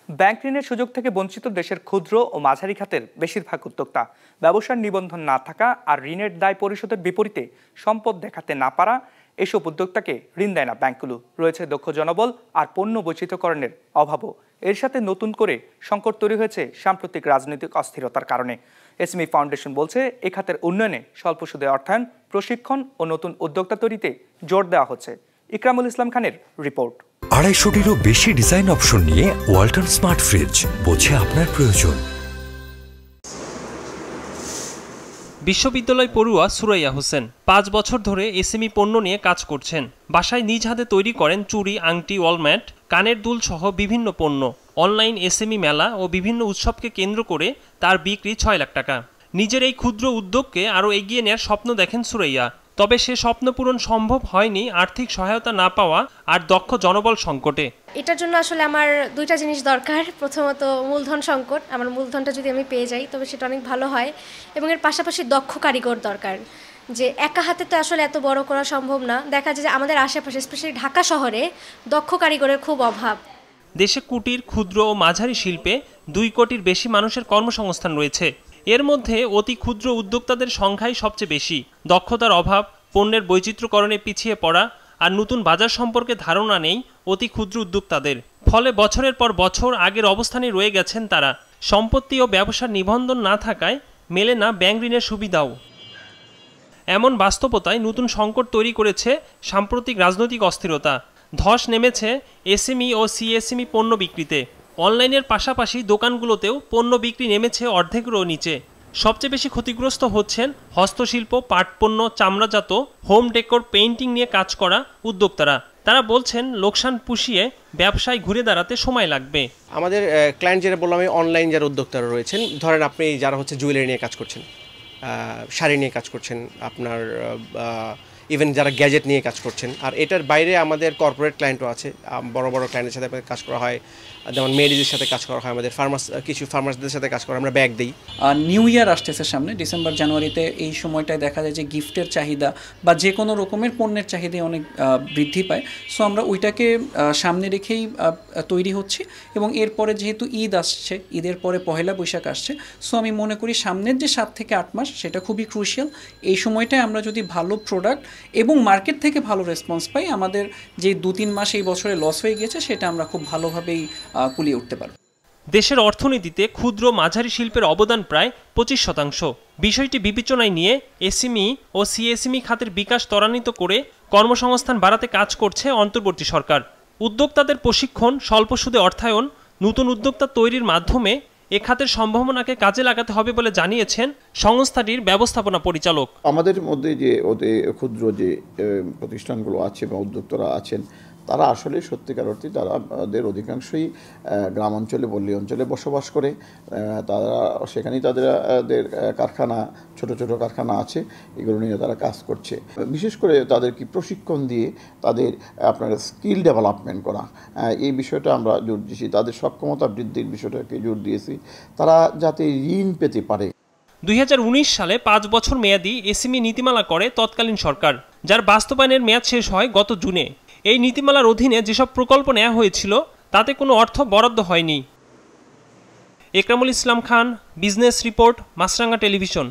Bank ঋণের সুযোগ থেকে বঞ্চিত দেশের ক্ষুদ্র ও মাঝারি খাতের বেশিরভাগ উদ্যোক্তা। ব্যবসার নিবন্ধন না থাকা আর ঋণের দায় পরিশোধের বিপরীতে সম্পদ দেখাতে না পারা এসব উদ্যোক্তাকে ঋণ দেয় না ব্যাংকগুলো। রয়েছে দক্ষ জনবল আর পণ্য বৈচিত্র্যকরণের অভাবও। এর সাথে নতুন করে সংকট তৈরি হয়েছে সাম্প্রতিক রাজনৈতিক অস্থিরতার কারণে। এসএমই ফাউন্ডেশন বলছে এই খাতের উন্নয়নে স্বল্প সুদে অর্থায়ন, প্রশিক্ষণ ও নতুন উদ্যোক্তা তৈরিতে জোর দেওয়া হচ্ছে। ইকরামুল ইসলাম খানের রিপোর্ট। 250-টিরও বেশি ডিজাইন অপশন নিয়ে ওয়ালটন স্মার্ট ফ্রিজ, বোঝে আপনার প্রয়োজন। বিশ্ববিদ্যালয় পড়ুয়া সুরাইয়া হোসেন 5 বছর ধরে এসএমই পণ্য নিয়ে কাজ করছেন। বাসায় নিজ হাতে তৈরি করেন চুড়ি, আংটি, ওয়ালম্যাট, কানের দুল সহ বিভিন্ন পণ্য। অনলাইন এসএমই মেলা ও বিভিন্ন উৎসবকে কেন্দ্র করে তার বিক্রি 6 লাখ টাকা। নিজের এই ক্ষুদ্র উদ্যোগকে আরও এগিয়ে নেওয়ার স্বপ্ন দেখেন সুরাইয়া। তবে সে স্বপ্ন পূরণ সম্ভব হয়নি আর্থিক সহায়তা না পাওয়া আর দক্ষ জনবল সংকটে। এটার জন্য আসলে আমার দুইটা জিনিস দরকার। প্রথমত মূলধন সংকট, আমার মূলধনটা যদি আমি পেয়ে যাই তবে সেটা অনেক ভালো হয়, এবং এর পাশাপাশি দক্ষ কারিগর দরকার। যে একা হাতে তো আসলে এত বড় করা সম্ভব না। দেখা যায় যে আমাদের আশেপাশে স্পেশালি ঢাকা শহরে দক্ষ কারিগরের খুব অভাব। দেশে কুটির, ক্ষুদ্র ও মাঝারি শিল্পে 2 কোটির বেশি মানুষের কর্মসংস্থান রয়েছে। এর মধ্যে অতি ক্ষুদ্র উদ্যোক্তাদের সংখ্যাই সবচেয়ে বেশি। দক্ষতার অভাব, পণ্যের বৈচিত্র্যকরণে পিছিয়ে পড়া আর নতুন বাজার সম্পর্কে ধারণা নেই অতি ক্ষুদ্র উদ্যোক্তাদের। ফলে বছরের পর বছর আগের অবস্থানে রয়ে গেছেন তারা। সম্পত্তি ও ব্যবসার নিবন্ধন না থাকায় মেলে না ব্যাংক ঋণের সুবিধাও। এমন বাস্তবতায় নতুন সংকট তৈরি করেছে সাম্প্রতিক রাজনৈতিক অস্থিরতা। ধস নেমেছে এসএমই ও সিএসএমই পণ্য বিক্রিতে। অনলাইনের পাশাপাশি দোকানগুলোতেও পণ্য বিক্রি নেমেছে অর্ধেকেরও নিচে। সবচেয়ে বেশি ক্ষতিগ্রস্ত হচ্ছেন হস্তশিল্প, পাটপণ্য, চামড়াজাত, হোম ডেকোর, পেইন্টিং নিয়ে কাজ করা উদ্যোক্তারা। তারা বলছেন লোকসান পুষিয়ে ব্যবসায় ঘুরে দাঁড়াতে সময় লাগবে। আমাদের ক্লায়েন্ট যারা বললাম, অনলাইন যারা উদ্যোক্তারা রয়েছেন, ধরেন আপনি যারা জুয়েলারি নিয়ে কাজ করছেন, শাড়ি নিয়ে কাজ করছেন, আপনার ইভেন যারা গ্যাজেট নিয়ে কাজ করছেন। আর এটার বাইরে আমাদের কর্পোরেট ক্লায়েন্টও আছে, বড় বড় ক্লায়েন্টের সাথে কাজ করা হয়, যেমন মেডিজের সাথে কাজ করা হয়, আমাদের কিছু ফার্মাসদের সাথে কাজ করা, আমরা ব্যাগ দিই। নিউ ইয়ার আসতেছে সামনে, ডিসেম্বর জানুয়ারিতে। এই সময়টায় দেখা যায় যে গিফটের চাহিদা বা যে কোনো রকমের পণ্যের চাহিদা অনেক বৃদ্ধি পায়। সো আমরা ওইটাকে সামনে রেখেই তৈরি হচ্ছি। এবং এরপরে যেহেতু ঈদ আসছে, ঈদের পরে পহেলা বৈশাখ আসছে, সো আমি মনে করি সামনের যে 7 থেকে 8 মাস সেটা খুবই ক্রুশিয়াল। এই সময়টায় আমরা যদি ভালো প্রোডাক্ট এবং মার্কেট থেকে ভালো রেসপন্স পাই, আমাদের যে 2-3 মাস এই বছরে লস হয়ে গেছে সেটা আমরা খুব ভালোভাবেই কুলিয়ে উঠতে পারব। দেশের অর্থনীতিতে ক্ষুদ্র মাঝারি শিল্পের অবদান প্রায় 25%। বিষয়টি বিবেচনায় নিয়ে এসএমই ও সিএসএমই খাতের বিকাশ ত্বরান্বিত করে কর্মসংস্থান বাড়াতে কাজ করছে অন্তর্বর্তী সরকার। উদ্যোক্তাদের প্রশিক্ষণ, স্বল্প সুদে অর্থায়ন, নতুন উদ্যোক্তা তৈরির মাধ্যমে এ খাতের সম্ভাবনাকে কাজে লাগাতে হবে বলে জানিয়েছেন সংস্থাটির ব্যবস্থাপনা পরিচালক। আমাদের মধ্যে যে ক্ষুদ্র যে প্রতিষ্ঠানগুলো আছে বা উদ্যোক্তারা আছেন, তারা আসলে সত্যিকার অর্থে তাদের অধিকাংশই গ্রাম অঞ্চলে, পল্লী অঞ্চলে বসবাস করে। তারা সেখানেই তাদের কারখানা, ছোট ছোট কারখানা আছে, এগুলো নিয়ে তারা কাজ করছে। বিশেষ করে তাদেরকে প্রশিক্ষণ দিয়ে তাদের আপনার স্কিল ডেভেলপমেন্ট করা, এই বিষয়টা আমরা জোর দিয়েছি। তাদের সক্ষমতা বৃদ্ধির বিষয়টাকে জোর দিয়েছি, তারা যাতে ঋণ পেতে পারে। 2019 সালে 5 বছর মেয়াদী এসএমই নীতিমালা করে তৎকালীন সরকার, যার বাস্তবায়নের মেয়াদ শেষ হয় গত জুনে। এই নীতিমালার অধীনে যেসব প্রকল্প নেওয়া হয়েছিল তাতে কোনো অর্থ বরাদ্দ হয়নি। ইকরামুল ইসলাম খান, বিজনেস রিপোর্ট, মাছরাঙ্গা টেলিভিশন।